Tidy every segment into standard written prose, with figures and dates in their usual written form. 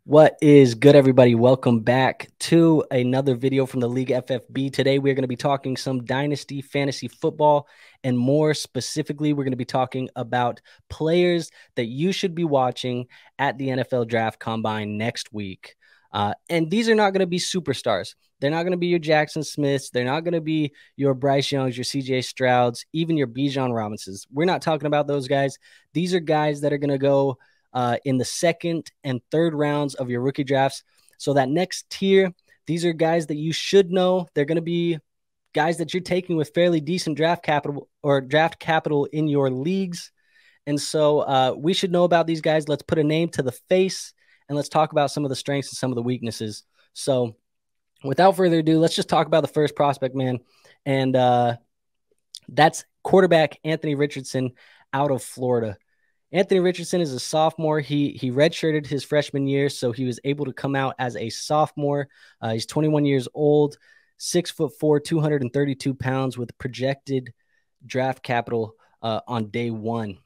What is good, everybody? Welcome back to another video from the League FFB. Today, we're going to be talking some Dynasty fantasy football, and more specifically, we're going to be talking about players that you should be watching at the NFL Draft Combine next week. And these are not going to be superstars. They're not going to be your Jackson Smiths. They're not going to be your Bryce Youngs, your CJ Strouds, even your Bijan Robinsons. We're not talking about those guys. These are guys that are going to go in the second and third rounds of your rookie drafts. So that next tier, these are guys that you should know. They're going to be guys that you're taking with fairly decent draft capital in your leagues. And so we should know about these guys. Let's put a name to the face and let's talk about some of the strengths and some of the weaknesses. So without further ado, let's just talk about the first prospect, man. And that's quarterback Anthony Richardson out of Florida. Anthony Richardson is a sophomore. He redshirted his freshman year, so he was able to come out as a sophomore. He's 21 years old, 6'4", 232 pounds, with projected draft capital on day one.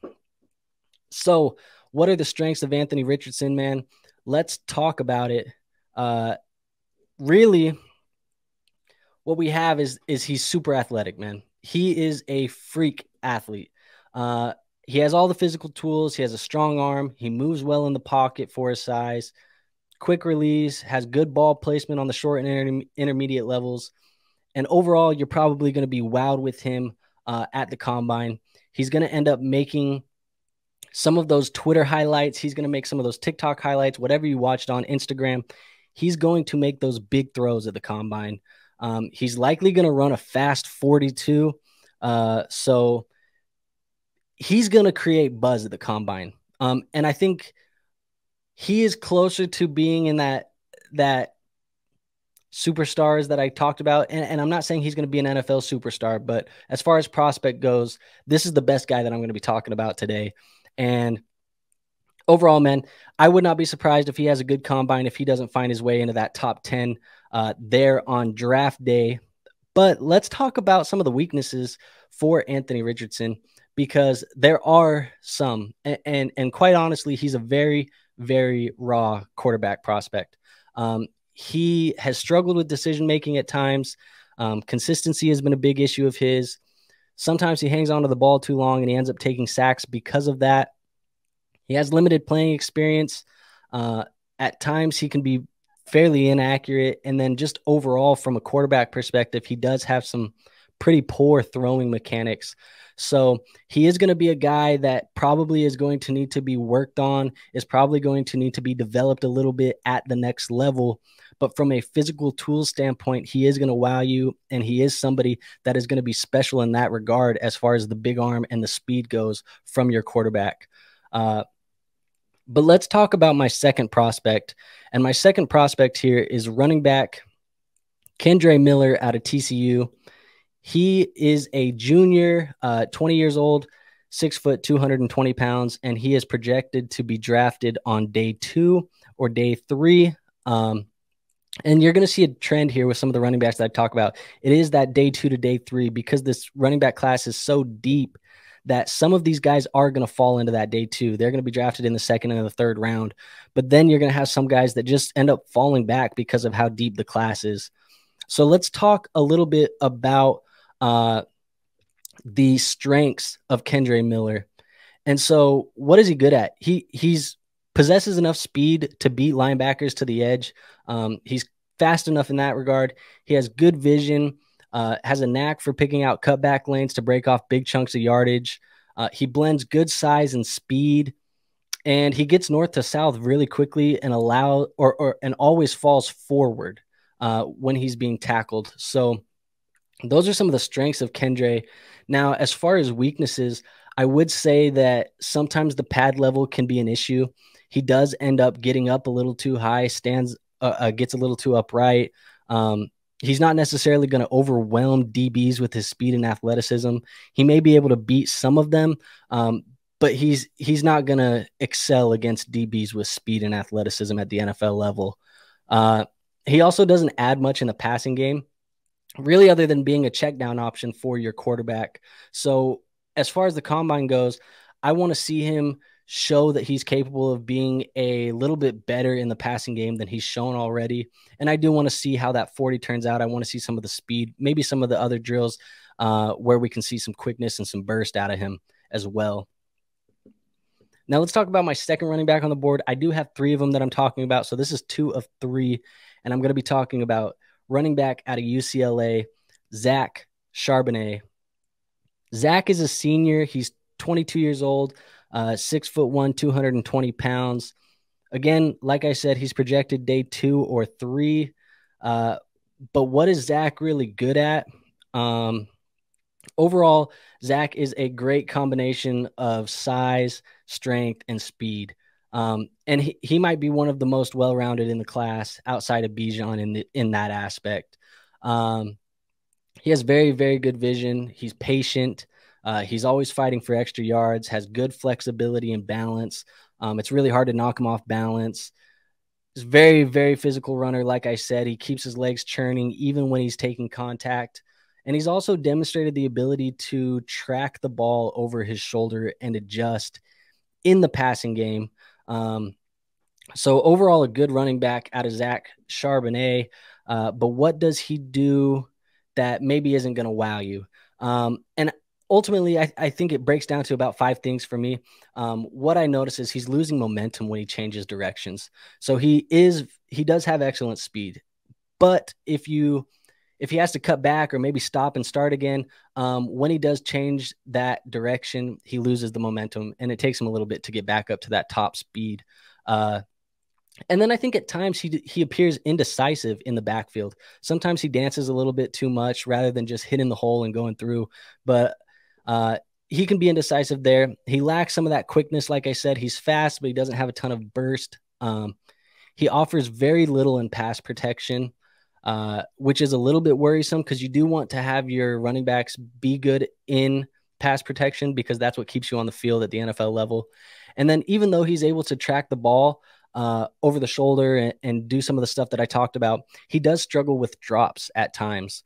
So what are the strengths of Anthony Richardson, man? Let's talk about it. Really, what we have is he's super athletic, man. He is a freak athlete. He has all the physical tools. He has a strong arm. He moves well in the pocket for his size. Quick release, has good ball placement on the short and intermediate levels. And overall, you're probably going to be wowed with him at the combine. He's going to end up making some of those Twitter highlights. He's going to make some of those TikTok highlights, whatever you watched on Instagram. He's going to make those big throws at the combine. He's likely going to run a fast 42. So he's going to create buzz at the combine. And I think he is closer to being in that superstars that I talked about. And I'm not saying he's going to be an NFL superstar, but as far as prospect goes, this is the best guy that I'm going to be talking about today. And overall, man, I would not be surprised if he has a good combine, if he doesn't find his way into that top 10 there on draft day. But let's talk about some of the weaknesses for Anthony Richardson, because there are some, and quite honestly, he's a very, very raw quarterback prospect. He has struggled with decision-making at times. Consistency has been a big issue of his. Sometimes he hangs onto the ball too long and he ends up taking sacks because of that. He has limited playing experience. At times he can be fairly inaccurate. And then just overall, from a quarterback perspective, he does have some pretty poor throwing mechanics. So he is going to be a guy that probably is going to need to be worked on, is probably going to need to be developed a little bit at the next level. But from a physical tool standpoint, he is going to wow you, and he is somebody that is going to be special in that regard as far as the big arm and the speed goes from your quarterback. But let's talk about my second prospect. And my second prospect here is running back Kendre Miller out of TCU. He is a junior, 20 years old, 6 foot, 220 pounds, and he is projected to be drafted on day 2 or day 3. And you're going to see a trend here with some of the running backs that I talk about. It is that day 2 to day 3, because this running back class is so deep that some of these guys are going to fall into that day 2. They're going to be drafted in the second and the third round. But then you're going to have some guys that just end up falling back because of how deep the class is. So let's talk a little bit about the strengths of Kendre Miller. And so what is he good at? He's possesses enough speed to beat linebackers to the edge. He's fast enough in that regard. He has good vision, has a knack for picking out cutback lanes to break off big chunks of yardage. He blends good size and speed, and he gets north to south really quickly and and always falls forward when he's being tackled. So those are some of the strengths of Kendre. Now, as far as weaknesses, I would say that sometimes the pad level can be an issue. He does end up getting up a little too high, gets a little too upright. He's not necessarily going to overwhelm DBs with his speed and athleticism. He may be able to beat some of them, but he's not going to excel against DBs with speed and athleticism at the NFL level. He also doesn't add much in the passing game, really, other than being a check down option for your quarterback. So as far as the combine goes, I want to see him show that he's capable of being a little bit better in the passing game than he's shown already. And I do want to see how that 40 turns out. I want to see some of the speed, maybe some of the other drills where we can see some quickness and some burst out of him as well. Now let's talk about my second running back on the board. I do have 3 of them that I'm talking about. So this is 2 of 3. And I'm going to be talking about running back out of UCLA, Zach Charbonnet. Zach is a senior. He's 22 years old, 6'1", 220 pounds. Again, like I said, he's projected day 2 or 3. But what is Zach really good at? Overall, Zach is a great combination of size, strength, and speed. And he might be one of the most well-rounded in the class outside of Bijan in that aspect. He has very, very good vision. He's patient. He's always fighting for extra yards, has good flexibility and balance. It's really hard to knock him off balance. He's a very, very physical runner. Like I said, he keeps his legs churning even when he's taking contact. And he's also demonstrated the ability to track the ball over his shoulder and adjust in the passing game. So overall, a good running back out of Zach Charbonnet. But what does he do that maybe isn't going to wow you? And ultimately, I think it breaks down to about 5 things for me. What I notice is he's losing momentum when he changes directions. So he does have excellent speed. But if he has to cut back or maybe stop and start again, when he does change that direction, he loses the momentum, and it takes him a little bit to get back up to that top speed. And then I think at times he appears indecisive in the backfield. Sometimes he dances a little bit too much rather than just hitting the hole and going through. But he can be indecisive there. He lacks some of that quickness. Like I said, he's fast, but he doesn't have a ton of burst. He offers very little in pass protection, which is a little bit worrisome because you do want to have your running backs be good in pass protection because that's what keeps you on the field at the NFL level. And then even though he's able to track the ball over the shoulder and do some of the stuff that I talked about, he does struggle with drops at times.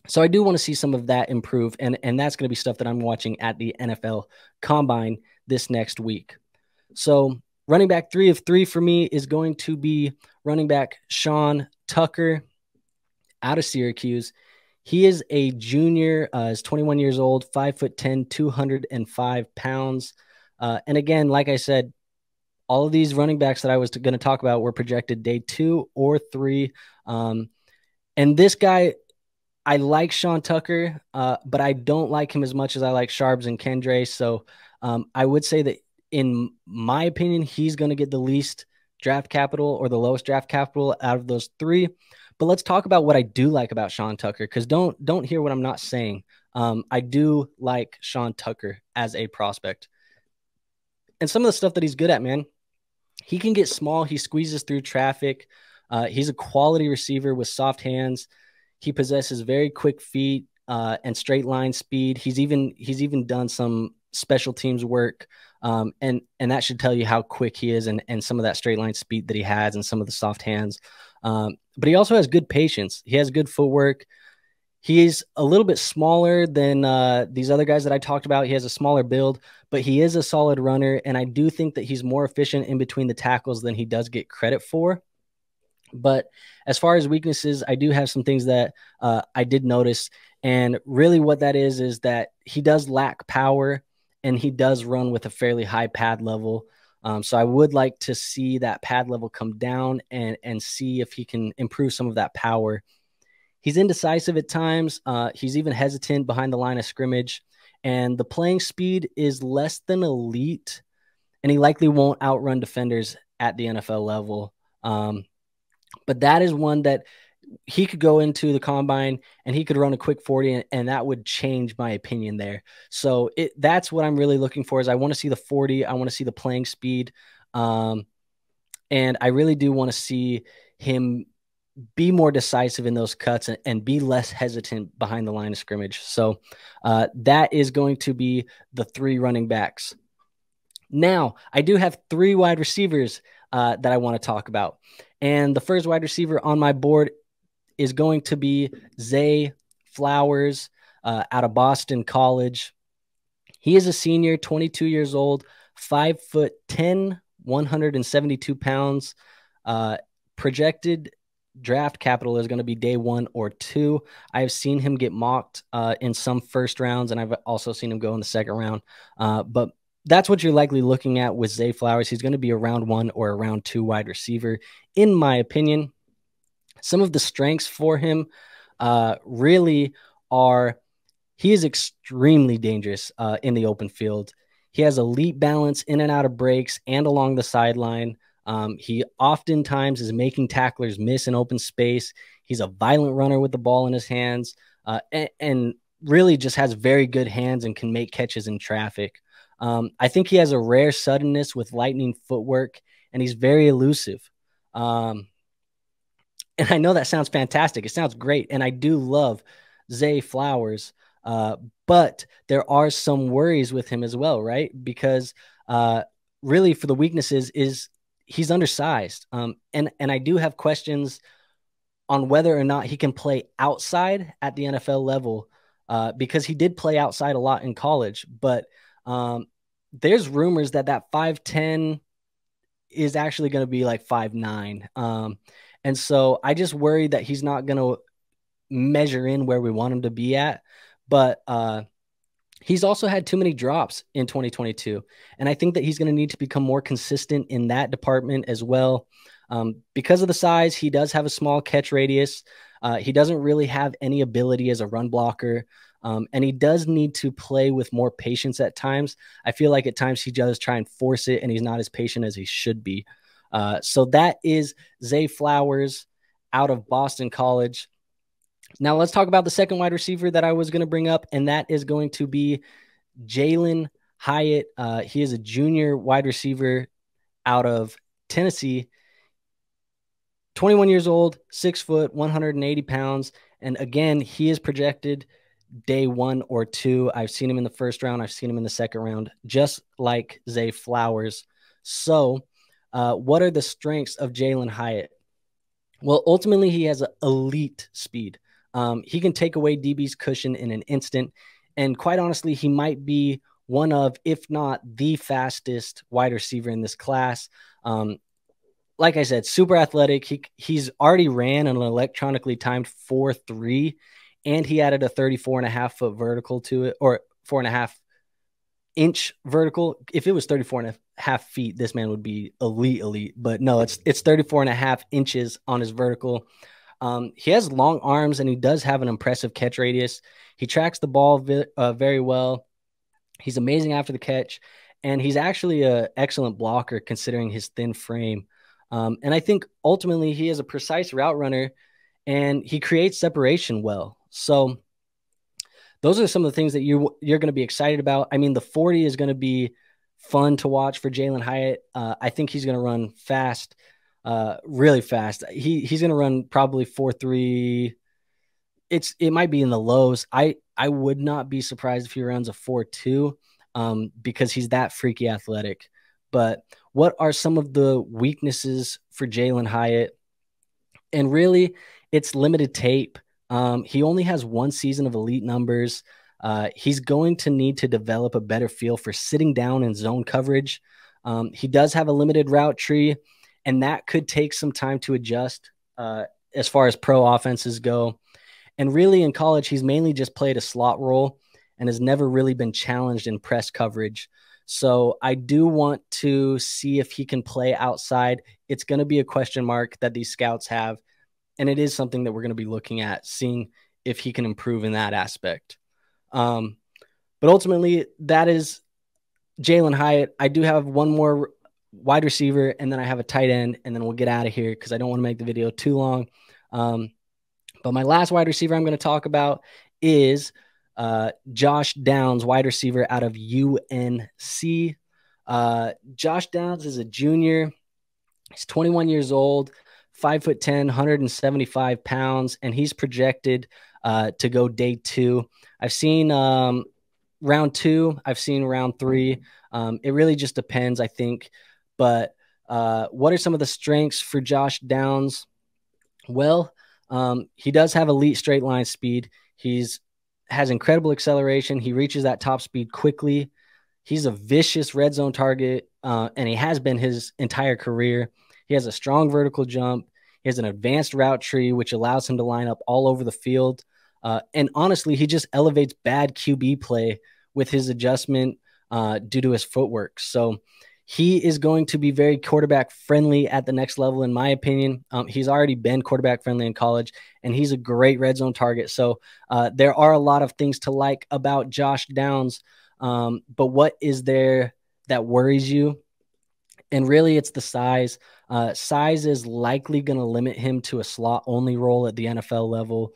So I do want to see some of that improve, and that's going to be stuff that I'm watching at the NFL Combine this next week. So running back 3 of 3 for me is going to be running back Sean Tucker out of Syracuse. He is a junior, is 21 years old, 5'10", 205 pounds. And again, like I said, all of these running backs that I was going to talk about were projected day 2 or 3. And this guy, I like Sean Tucker, but I don't like him as much as I like Sharbs and Kendre. So I would say that in my opinion, he's going to get the least draft capital or the lowest draft capital out of those 3. But let's talk about what I do like about Sean Tucker, because don't hear what I'm not saying. I do like Sean Tucker as a prospect. And some of the stuff that he's good at, man, he can get small. He squeezes through traffic. He's a quality receiver with soft hands. He possesses very quick feet and straight line speed. He's even done some special teams work. And that should tell you how quick he is and some of that straight line speed that he has and some of the soft hands. But he also has good patience. He has good footwork. He's a little bit smaller than these other guys that I talked about. He has a smaller build, but he is a solid runner. And I do think that he's more efficient in between the tackles than he does get credit for. But as far as weaknesses, I do have some things that I did notice. And really what that is that he does lack power and he does run with a fairly high pad level. So I would like to see that pad level come down and see if he can improve some of that power. He's indecisive at times. He's even hesitant behind the line of scrimmage. And the playing speed is less than elite. And he likely won't outrun defenders at the NFL level. But that is one that he could go into the combine and he could run a quick 40, and that would change my opinion there. So that's what I'm really looking for is I want to see the 40. I want to see the playing speed. And I really do want to see him be more decisive in those cuts and be less hesitant behind the line of scrimmage. So that is going to be the 3 running backs. Now, I do have 3 wide receivers that I want to talk about. And the first wide receiver on my board is going to be Zay Flowers out of Boston College. He is a senior, 22 years old, 5'10", 172 pounds. Projected draft capital is going to be day 1 or 2. I have seen him get mocked in some first rounds, and I've also seen him go in the second round. But that's what you're likely looking at with Zay Flowers. He's going to be a round 1 or a round 2 wide receiver, in my opinion. Some of the strengths for him really are he is extremely dangerous in the open field. He has elite balance in and out of breaks and along the sideline. He oftentimes is making tacklers miss in open space. He's a violent runner with the ball in his hands and really just has very good hands and can make catches in traffic. I think he has a rare suddenness with lightning footwork, and he's very elusive. And I know that sounds fantastic. It sounds great. And I do love Zay Flowers. But there are some worries with him as well, right? Because really for the weaknesses is he's undersized. And I do have questions on whether or not he can play outside at the NFL level because he did play outside a lot in college. But there's rumors that 5'10" is actually going to be like 5'9". And so I just worry that he's not going to measure in where we want him to be at. But he's also had too many drops in 2022. And I think that he's going to need to become more consistent in that department as well. Because of the size, he does have a small catch radius. He doesn't really have any ability as a run blocker. And he does need to play with more patience at times. I feel like at times he does try and force it, and he's not as patient as he should be. So that is Zay Flowers out of Boston College. Now let's talk about the second wide receiver that I was going to bring up, and that is going to be Jalin Hyatt. He is a junior wide receiver out of Tennessee, 21 years old, 6 foot, 180 pounds. And again, he is projected day 1 or 2. I've seen him in the first round. I've seen him in the second round, just like Zay Flowers. So what are the strengths of Jalin Hyatt? Well, ultimately, he has elite speed. He can take away DB's cushion in an instant. And quite honestly, he might be one of, if not the fastest wide receiver in this class. Like I said, super athletic. He's already ran an electronically timed 4.3, and he added a 34.5-foot vertical to it, or 4.5-inch vertical. If it was 34.5 feet, this man would be elite. But no, it's 34.5 inches on his vertical. He has long arms, and he does have an impressive catch radius. He tracks the ball very well. He's amazing after the catch, and he's actually an excellent blocker considering his thin frame. And I think ultimately he is a precise route runner, and he creates separation well. So those are some of the things that you're going to be excited about. I mean, the 40 is going to be fun to watch for Jalin Hyatt. I think he's going to run fast. Really fast. He's going to run probably 4.3. It might be in the lows. I would not be surprised if he runs a 4.2 because he's that freaky athletic. But what are some of the weaknesses for Jalin Hyatt? And really, it's limited tape. He only has 1 season of elite numbers. He's going to need to develop a better feel for sitting down in zone coverage. He does have a limited route tree, and that could take some time to adjust as far as pro offenses go. And really in college, he's mainly just played a slot role and has never really been challenged in press coverage. So I do want to see if he can play outside. It's going to be a question mark that these scouts have, and it is something that we're going to be looking at, seeing if he can improve in that aspect. But ultimately, that is Jalin Hyatt. I do have one more wide receiver, and then I have a tight end, and then we'll get out of here because I don't want to make the video too long. But my last wide receiver I'm going to talk about is Josh Downs, wide receiver out of UNC. Josh Downs is a junior. He's 21 years old, 5'10", 175 pounds, and he's projected to go day 2. I've seen round 2. I've seen round 3. It really just depends, I think. But what are some of the strengths for Josh Downs? Well, he does have elite straight line speed. Has incredible acceleration. He reaches that top speed quickly. He's a vicious red zone target, and he has been his entire career. He has a strong vertical jump. He has an advanced route tree, which allows him to line up all over the field. And honestly, he just elevates bad QB play with his adjustment due to his footwork. So he is going to be very quarterback friendly at the next level, in my opinion. He's already been quarterback friendly in college, and he's a great red zone target. So there are a lot of things to like about Josh Downs. But what is there that worries you? And really, it's the size. Size is likely going to limit him to a slot only role at the NFL level.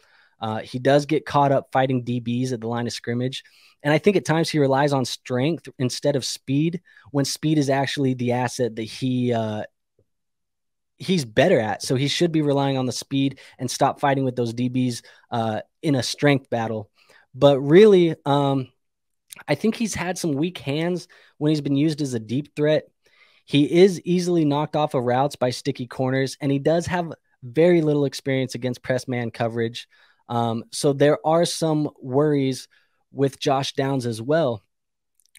He does get caught up fighting DBs at the line of scrimmage. And I think at times he relies on strength instead of speed, when speed is actually the asset that he's better at. So he should be relying on the speed and stop fighting with those DBs in a strength battle. But really, I think he's had some weak hands when he's been used as a deep threat. He is easily knocked off of routes by sticky corners, and he does have very little experience against press man coverage. So there are some worries with Josh Downs as well.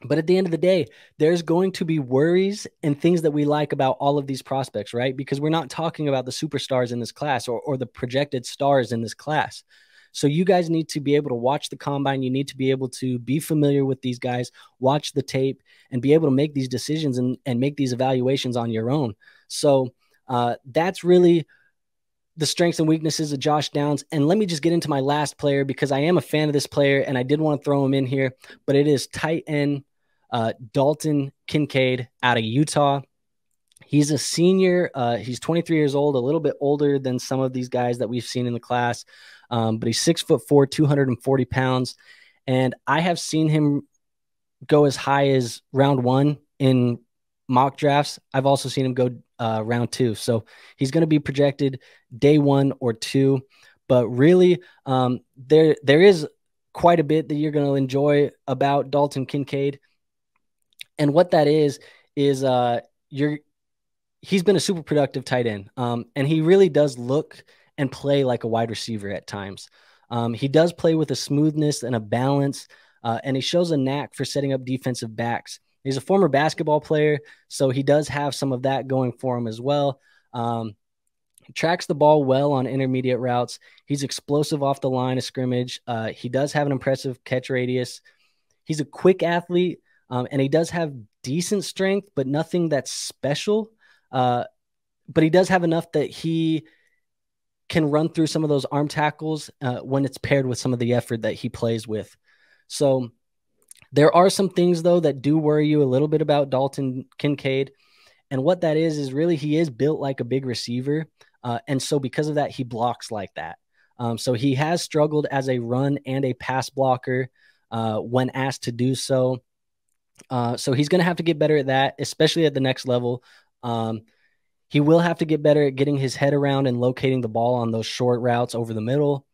But at the end of the day, there's going to be worries and things that we like about all of these prospects, right? Because we're not talking about the superstars in this class or the projected stars in this class. So you guys need to be able to watch the combine. You need to be able to be familiar with these guys, watch the tape, and be able to make these decisions and make these evaluations on your own. So that's really the strengths and weaknesses of Josh Downs. And let me just get into my last player, because I am a fan of this player and I did want to throw him in here, but it is tight end Dalton Kincaid out of Utah. He's a senior. He's 23 years old, a little bit older than some of these guys that we've seen in the class. But he's 6'4", 240 pounds. And I have seen him go as high as round 1 in mock drafts. I've also seen him go round 2. So he's going to be projected day 1 or 2. But really, there is quite a bit that you're going to enjoy about Dalton Kincaid. And what that is he's been a super productive tight end. And he really does look and play like a wide receiver at times. He does play with a smoothness and a balance, and he shows a knack for setting up defensive backs. He's a former basketball player, so he does have some of that going for him as well. He tracks the ball well on intermediate routes. He's explosive off the line of scrimmage. He does have an impressive catch radius. He's a quick athlete, and he does have decent strength, but nothing that's special. But he does have enough that he can run through some of those arm tackles when it's paired with some of the effort that he plays with. So there are some things, though, that do worry you a little bit about Dalton Kincaid. And what that is really he is built like a big receiver. And so because of that, he blocks like that. So he has struggled as a run and a pass blocker when asked to do so. So he's going to have to get better at that, especially at the next level. He will have to get better at getting his head around and locating the ball on those short routes over the middle.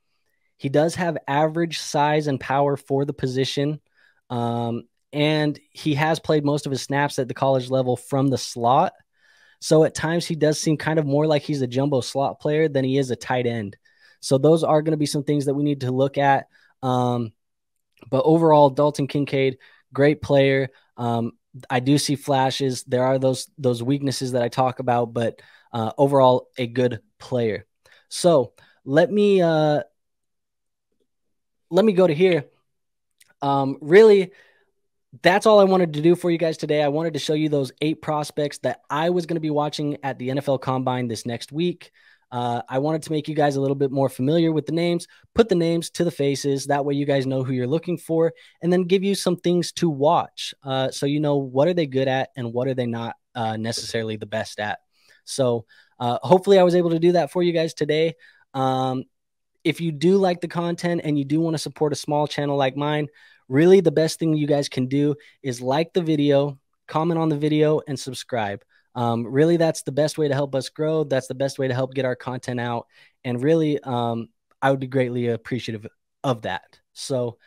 He does have average size and power for the position. And he has played most of his snaps at the college level from the slot. So at times he does seem kind of more like he's a jumbo slot player than he is a tight end. So those are going to be some things that we need to look at. But overall, Dalton Kincaid, great player. I do see flashes. There are those weaknesses that I talk about, but overall, a good player. So let me go to here. Really, that's all I wanted to do for you guys today. I wanted to show you those 8 prospects that I was going to be watching at the NFL Combine this next week. I wanted to make you guys a little bit more familiar with the names, put the names to the faces. That way you guys know who you're looking for, and then give you some things to watch. So you know what are they good at and what are they not necessarily the best at. So hopefully I was able to do that for you guys today. If you do like the content and you do want to support a small channel like mine, really the best thing you guys can do is like the video, comment on the video, and subscribe. Really, that's the best way to help us grow. That's the best way to help get our content out. And really, I would be greatly appreciative of that. So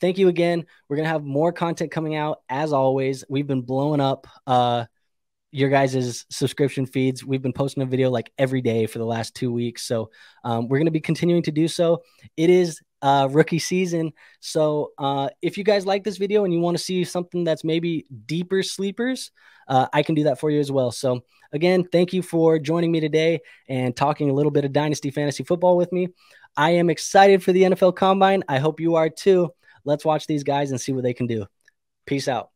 thank you again. We're going to have more content coming out. As always, we've been blowing up your guys' subscription feeds. We've been posting a video like every day for the last 2 weeks. So we're going to be continuing to do so. It is rookie season. So if you guys like this video and you want to see something that's maybe deeper sleepers, I can do that for you as well. So again, thank you for joining me today and talking a little bit of Dynasty Fantasy Football with me. I am excited for the NFL Combine. I hope you are too. Let's watch these guys and see what they can do. Peace out.